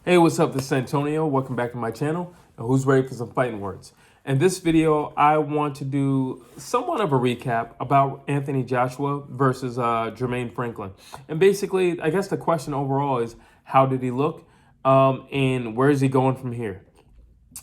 Hey, what's up? This is Antonio. Welcome back to my channel. Now, who's ready for some fighting words? In this video, I want to do somewhat of a recap about Anthony Joshua versus Jermaine Franklin. And basically, I guess the question overall is, how did he look? And where is he going from here?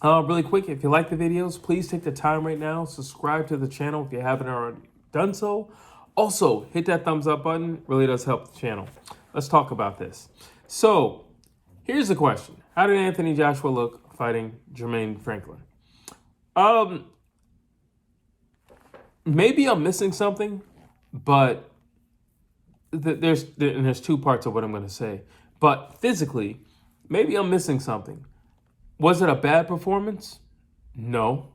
Really quick, if you like the videos, please take the time right now. Subscribe to the channel if you haven't already done so. Also, hit that thumbs up button. Really does help the channel. Let's talk about this. So, here's the question. How did Anthony Joshua look fighting Jermaine Franklin? Maybe I'm missing something, but there's two parts of what I'm going to say. But physically, maybe I'm missing something. Was it a bad performance? No.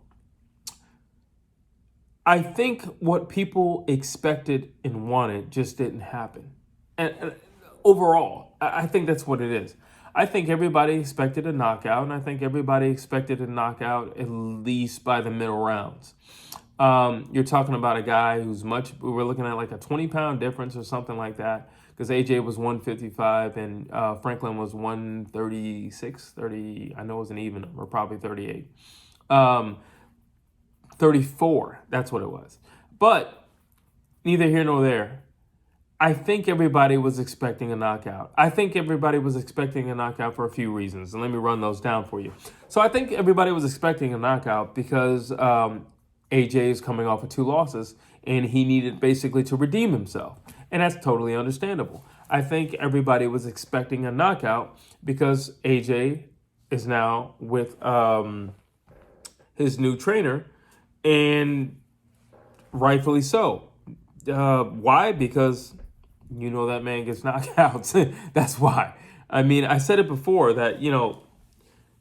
I think what people expected and wanted just didn't happen. And overall, I think that's what it is. I think everybody expected a knockout, and I think everybody expected a knockout at least by the middle rounds. You're talking about a guy who's we were looking at like a 20-pound difference or something like that, because AJ was 155 and Franklin was 136, 30, I know it was an even number, probably 38. 34, that's what it was. But neither here nor there. I think everybody was expecting a knockout. I think everybody was expecting a knockout for a few reasons, and let me run those down for you. So I think everybody was expecting a knockout because AJ is coming off of 2 losses, and he needed basically to redeem himself, and that's totally understandable. I think everybody was expecting a knockout because AJ is now with his new trainer, and rightfully so. Why? Because you know that man gets knockouts. That's why. I mean, I said it before that,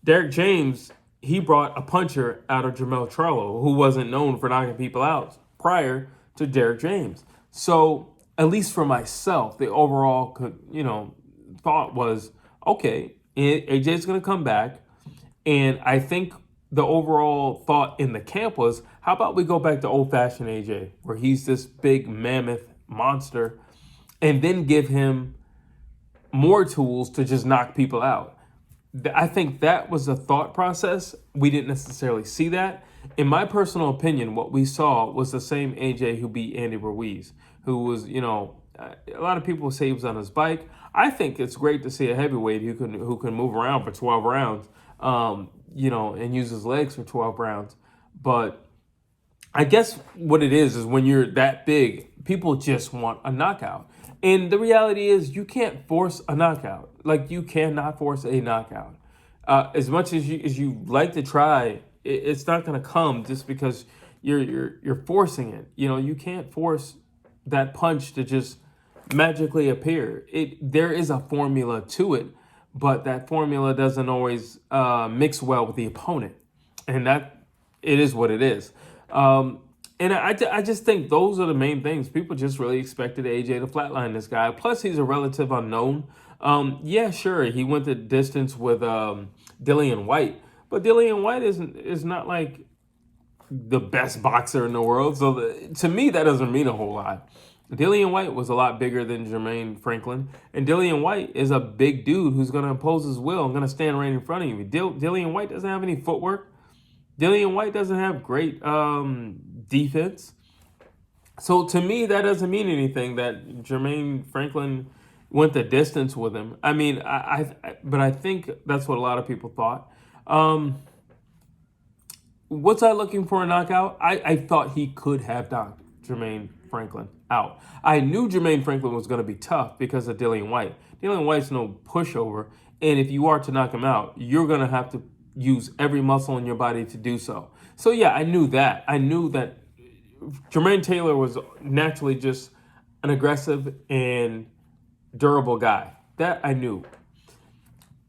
Derek James, he brought a puncher out of Jermell Charlo, who wasn't known for knocking people out prior to Derek James. So, at least for myself, the overall, thought was, okay, AJ's going to come back. And I think the overall thought in the camp was, how about we go back to old-fashioned AJ, where he's this big mammoth monster, and then give him more tools to just knock people out. I think that was the thought process. We didn't necessarily see that. In my personal opinion, what we saw was the same AJ who beat Andy Ruiz, who was, a lot of people say he was on his bike. I think it's great to see a heavyweight who can move around for 12 rounds, and use his legs for 12 rounds. But I guess what it is when you're that big, people just want a knockout. And the reality is you can't force a knockout. Like, you cannot force a knockout. As much as you like to try, it's not going to come just because you're forcing it. You can't force that punch to just magically appear. There is a formula to it, but that formula doesn't always mix well with the opponent. And that it is what it is. And I just think those are the main things. People just really expected AJ to flatline this guy. Plus, he's a relative unknown. Yeah, sure, he went the distance with Dillian White. But Dillian White is not like the best boxer in the world. So to me, that doesn't mean a whole lot. Dillian White was a lot bigger than Jermaine Franklin. And Dillian White is a big dude who's going to impose his will and going to stand right in front of you. Dillian White doesn't have any footwork. Dillian White doesn't have great defense. So to me, that doesn't mean anything that Jermaine Franklin went the distance with him. I mean, but I think that's what a lot of people thought. Was I looking for a knockout? I thought he could have knocked Jermaine Franklin out. I knew Jermaine Franklin was going to be tough because of Dillian White. Dillian White's no pushover. And if you are to knock him out, you're going to have to use every muscle in your body to do so. So yeah, I knew that. I knew that Jermaine Taylor was naturally just an aggressive and durable guy. That I knew.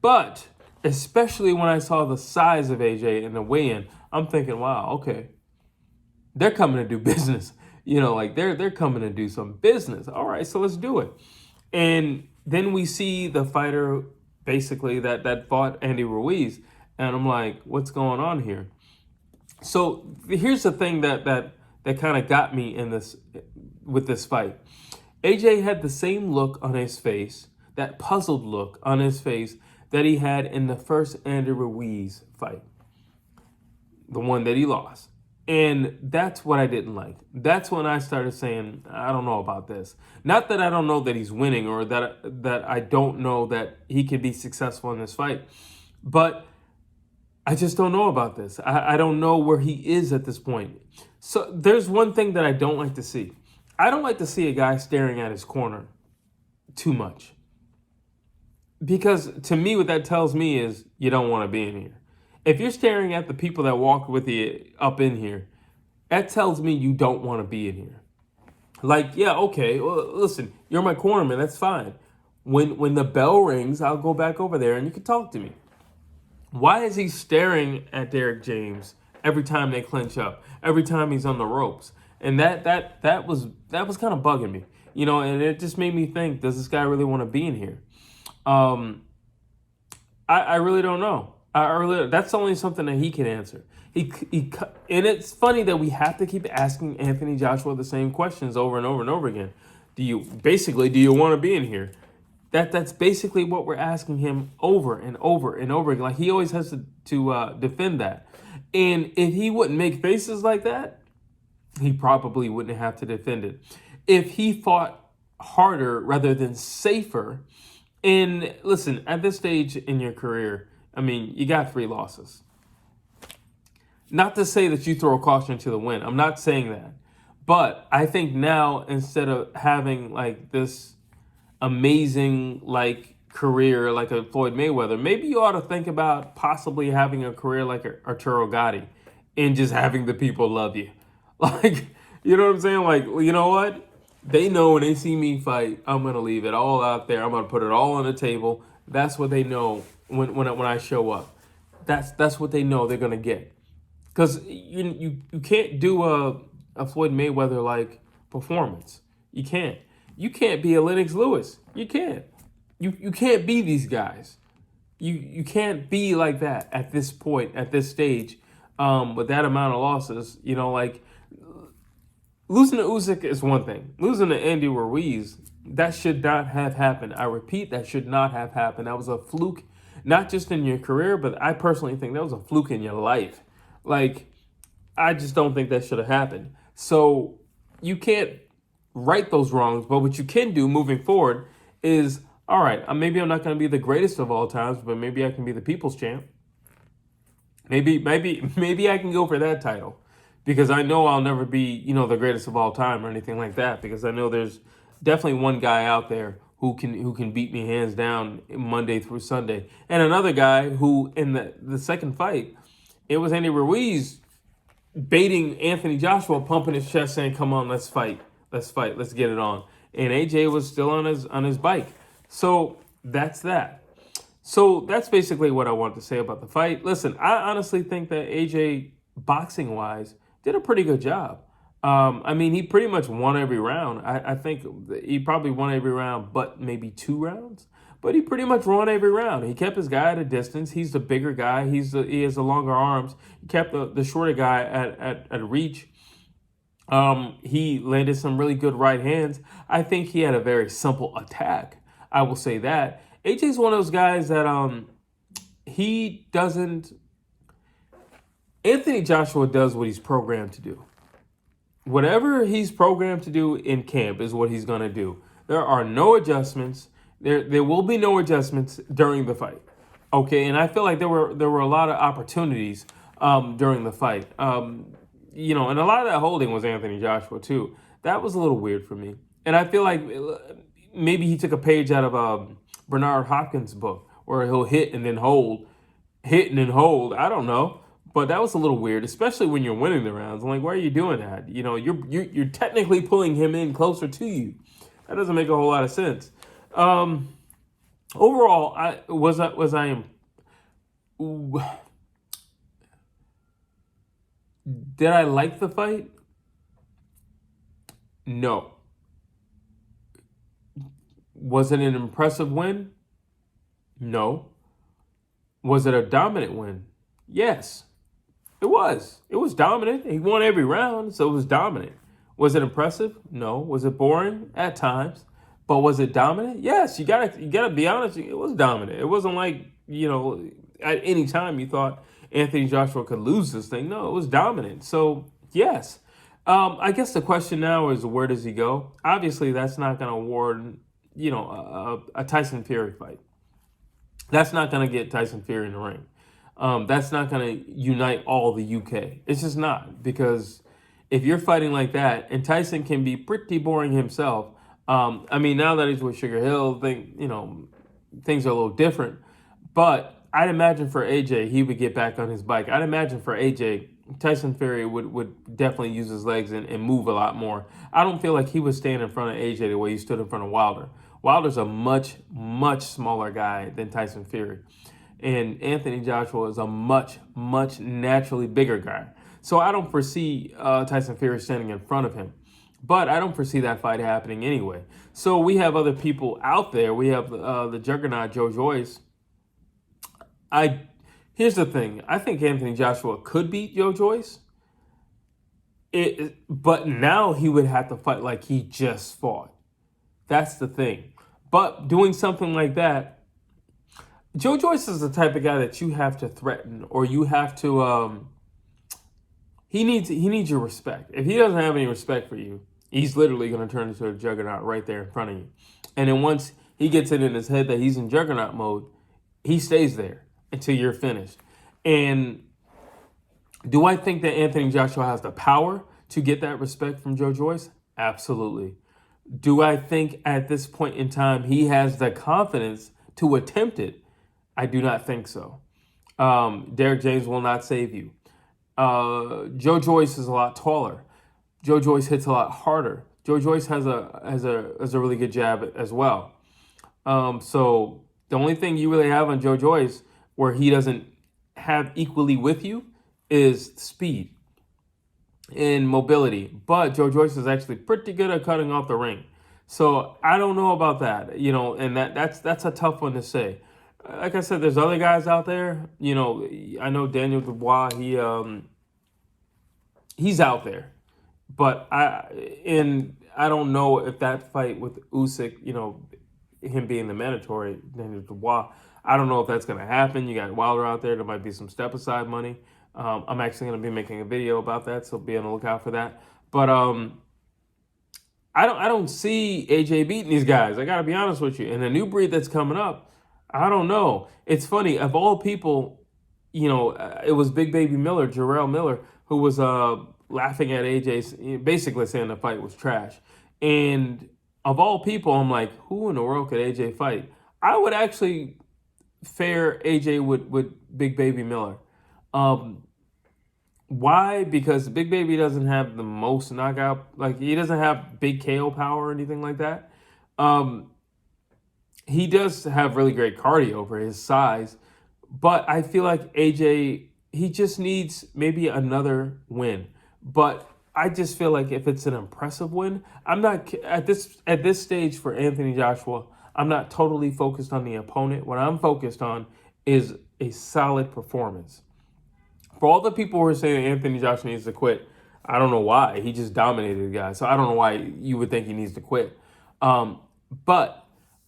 But especially when I saw the size of AJ in the weigh-in, I'm thinking, wow, okay, they're coming to do business. They're coming to do some business. All right, so let's do it. And then we see the fighter basically that fought Andy Ruiz. And I'm like, what's going on here? So here's the thing that kind of got me with this fight. AJ had the same look on his face, that puzzled look on his face that he had in the first Andy Ruiz fight, the one that he lost. And that's what I didn't like. That's when I started saying, I don't know about this. Not that I don't know that he's winning or that I don't know that he can be successful in this fight, but I just don't know about this. I don't know where he is at this point. So there's one thing that I don't like to see. I don't like to see a guy staring at his corner too much. Because to me, what that tells me is you don't want to be in here. If you're staring at the people that walked with you up in here, that tells me you don't want to be in here. Like, yeah, okay, well, listen, you're my cornerman, that's fine. When the bell rings, I'll go back over there and you can talk to me. Why is he staring at Derek James every time they clinch up, every time he's on the ropes? And that was kind of bugging me, and it just made me think, does this guy really want to be in here? I really don't know. That's only something that he can answer. And it's funny that we have to keep asking Anthony Joshua the same questions over and over and over again. Do you want to be in here? That's basically what we're asking him over and over and over again. Like, he always has to defend that. And if he wouldn't make faces like that, he probably wouldn't have to defend it. If he fought harder rather than safer, and listen, at this stage in your career, I mean, you got 3 losses. Not to say that you throw caution to the wind. I'm not saying that. But I think now, instead of having like this amazing career like a Floyd Mayweather, maybe you ought to think about possibly having a career like Arturo Gatti and just having the people love you. Like, you know what I'm saying? Like, you know what? They know when they see me fight, I'm going to leave it all out there. I'm going to put it all on the table. That's what they know when I show up. That's what they know they're going to get. Because you can't do a Floyd Mayweather-like performance. You can't. You can't be a Lennox Lewis. You can't. You can't be these guys. You can't be like that at this point, at this stage, with that amount of losses. Losing to Usyk is one thing. Losing to Andy Ruiz, that should not have happened. I repeat, that should not have happened. That was a fluke, not just in your career, but I personally think that was a fluke in your life. Like, I just don't think that should have happened. So you can't right those wrongs, but what you can do moving forward is, all right, maybe I'm not going to be the greatest of all times, but maybe I can be the people's champ. Maybe I can go for that title, because I know I'll never be, the greatest of all time or anything like that, because I know there's definitely one guy out there who can beat me hands down Monday through Sunday. And another guy who, in the second fight, it was Andy Ruiz baiting Anthony Joshua, pumping his chest, saying, come on, let's fight, let's get it on. And AJ was still on his bike. So that's that. So that's basically what I wanted to say about the fight. Listen, I honestly think that AJ, boxing-wise, did a pretty good job. He pretty much won every round. I think he probably won every round but maybe 2 rounds. But he pretty much won every round. He kept his guy at a distance. He's the bigger guy. He has the longer arms. He kept the shorter guy at reach. He landed some really good right hands. I think he had a very simple attack. I will say that. AJ's one of those guys that he doesn't... Anthony Joshua does what he's programmed to do. Whatever he's programmed to do in camp is what he's going to do. There are no adjustments. There will be no adjustments during the fight. Okay, and I feel like there were a lot of opportunities during the fight. And a lot of that holding was Anthony Joshua too. That was a little weird for me. And I feel like maybe he took a page out of Bernard Hopkins' book, where he'll hit and then hold. I don't know. But that was a little weird, especially when you're winning the rounds. I'm like, why are you doing that? You're technically pulling him in closer to you. That doesn't make a whole lot of sense. Overall, did I like the fight? No. Was it an impressive win? No. Was it a dominant win? Yes. It was. It was dominant. He won every round, so it was dominant. Was it impressive? No. Was it boring? At times. But was it dominant? Yes. You gotta be honest. It was dominant. It wasn't like at any time you thought Anthony Joshua could lose this thing. No, it was dominant. So, yes. I guess the question now is, where does he go? Obviously, that's not going to award, a Tyson Fury fight. That's not going to get Tyson Fury in the ring. That's not going to unite all the UK. It's just not, because if you're fighting like that, and Tyson can be pretty boring himself. Now that he's with Sugar Hill, things are a little different. But I'd imagine for AJ, he would get back on his bike. I'd imagine for AJ, Tyson Fury would definitely use his legs and move a lot more. I don't feel like he would stand in front of AJ the way he stood in front of Wilder. Wilder's a much, much smaller guy than Tyson Fury. And Anthony Joshua is a much, much naturally bigger guy. So I don't foresee Tyson Fury standing in front of him. But I don't foresee that fight happening anyway. So we have other people out there. We have the juggernaut, Joyce. Here's the thing. I think Anthony Joshua could beat Joyce. But now he would have to fight like he just fought. That's the thing. But doing something like that, Joyce is the type of guy that you have to threaten, or you have to. He needs your respect. If he doesn't have any respect for you, he's literally going to turn into a juggernaut right there in front of you. And then once he gets it in his head that he's in juggernaut mode, he stays there until you're finished. And do I think that Anthony Joshua has the power to get that respect from Joyce? Absolutely. Do I think at this point in time he has the confidence to attempt it? I do not think so. Derek James will not save you. Joyce is a lot taller. Joyce hits a lot harder. Joyce has a really good jab as well. So the only thing you really have on Joyce where he doesn't have equally with you is speed and mobility. But Joyce is actually pretty good at cutting off the ring. So I don't know about that, and that's a tough one to say. Like I said, there's other guys out there. I know Daniel Dubious, he's out there. But I don't know if that fight with Usyk, him being the mandatory, Daniel Dubious, I don't know if that's going to happen. You got Wilder out there. There might be some step-aside money. I'm actually going to be making a video about that, so be on the lookout for that. But I don't see AJ beating these guys. I got to be honest with you. And the new breed that's coming up, I don't know. It's funny. Of all people, it was Big Baby Miller, Jarrell Miller, who was laughing at AJ's, basically saying the fight was trash. And of all people, I'm like, who in the world could AJ fight? I would actually fare AJ with Big Baby Miller. Why? Because Big Baby doesn't have the most knockout, like he doesn't have big KO power or anything like that. He does have really great cardio for his size, but I feel like AJ, he just needs maybe another win. But I just feel like if it's an impressive win, I'm not at this stage for Anthony Joshua. I'm not totally focused on the opponent. What I'm focused on is a solid performance. For all the people who are saying Anthony Joshua needs to quit, I don't know why. He just dominated the guy. So I don't know why you would think he needs to quit. But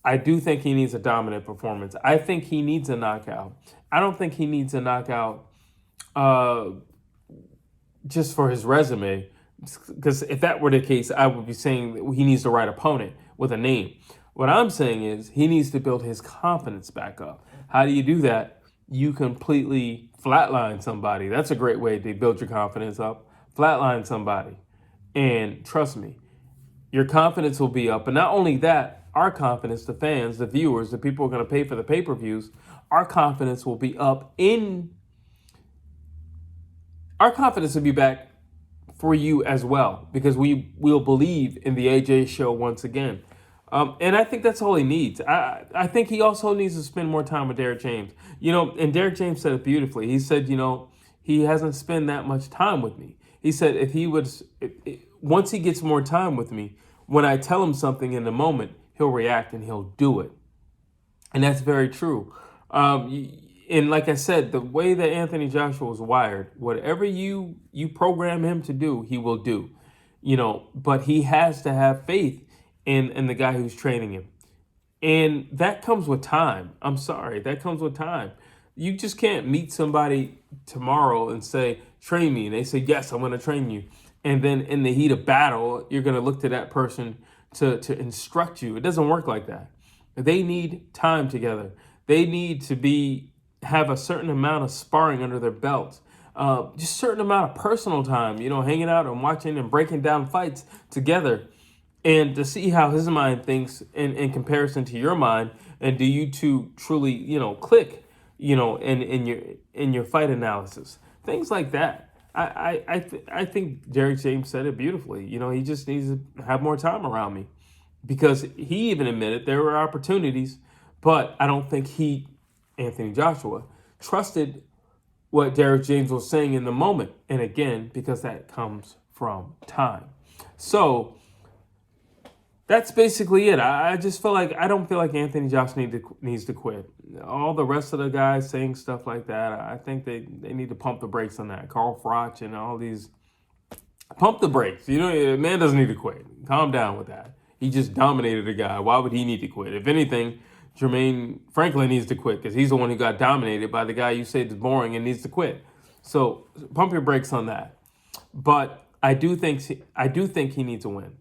I do think he needs a dominant performance. I think he needs a knockout. I don't think he needs a knockout just for his resume. Because if that were the case, I would be saying that he needs the right opponent with a name. What I'm saying is he needs to build his confidence back up. How do you do that? You completely flatline somebody. That's a great way to build your confidence up. Flatline somebody. And trust me, your confidence will be up. And not only that, our confidence, the fans, the viewers, the people who are going to pay for the pay-per-views, our confidence will be up our confidence will be back for you as well, because we will believe in the AJ show once again. And I think that's all he needs. I think he also needs to spend more time with Derek James. And Derek James said it beautifully. He said, he hasn't spent that much time with me. He said once he gets more time with me, when I tell him something in the moment, he'll react and he'll do it. And that's very true. And like I said, the way that Anthony Joshua was wired, whatever you program him to do, he will do. But he has to have faith in the guy who's training him. And that comes with time. I'm sorry, that comes with time. You just can't meet somebody tomorrow and say, train me. And they say, yes, I'm going to train you. And then in the heat of battle, you're going to look to that person to instruct you. It doesn't work like that. They need time together. They need to have a certain amount of sparring under their belts. Just a certain amount of personal time, hanging out and watching and breaking down fights together, and to see how his mind thinks in comparison to your mind, and do you two truly, click, in your fight analysis, things like that. I think Derek James said it beautifully. He just needs to have more time around me, because he even admitted there were opportunities, but I don't think Anthony Joshua, trusted what Derek James was saying in the moment. And again, because that comes from time. So that's basically it. I just feel like I don't feel like Anthony Joshua needs to quit. All the rest of the guys saying stuff like that, I think they need to pump the brakes on that. Carl Froch and all these, pump the brakes. The man doesn't need to quit. Calm down with that. He just dominated a guy. Why would he need to quit? If anything, Jermaine Franklin needs to quit, because he's the one who got dominated by the guy you say is boring and needs to quit. So pump your brakes on that. But I do think he needs a win,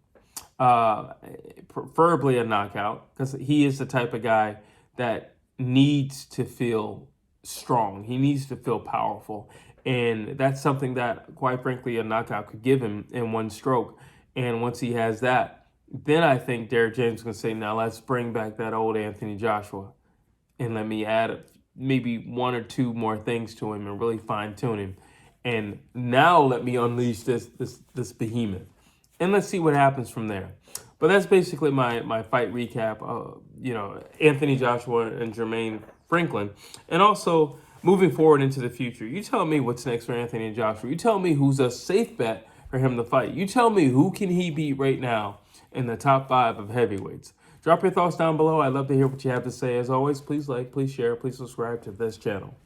preferably a knockout, because he is the type of guy that needs to feel strong. He needs to feel powerful, and that's something that, quite frankly, a knockout could give him in one stroke. And once he has that, then I think Derek James can say, now let's bring back that old Anthony Joshua and let me add maybe one or two more things to him and really fine tune him. And now let me unleash this behemoth. And let's see what happens from there. But that's basically my fight recap. Anthony Joshua and Jermaine Franklin. And also moving forward into the future. You tell me what's next for Anthony Joshua. You tell me who's a safe bet for him to fight. You tell me who can he beat right now in the top 5 of heavyweights. Drop your thoughts down below. I'd love to hear what you have to say. As always, please like, please share, please subscribe to this channel.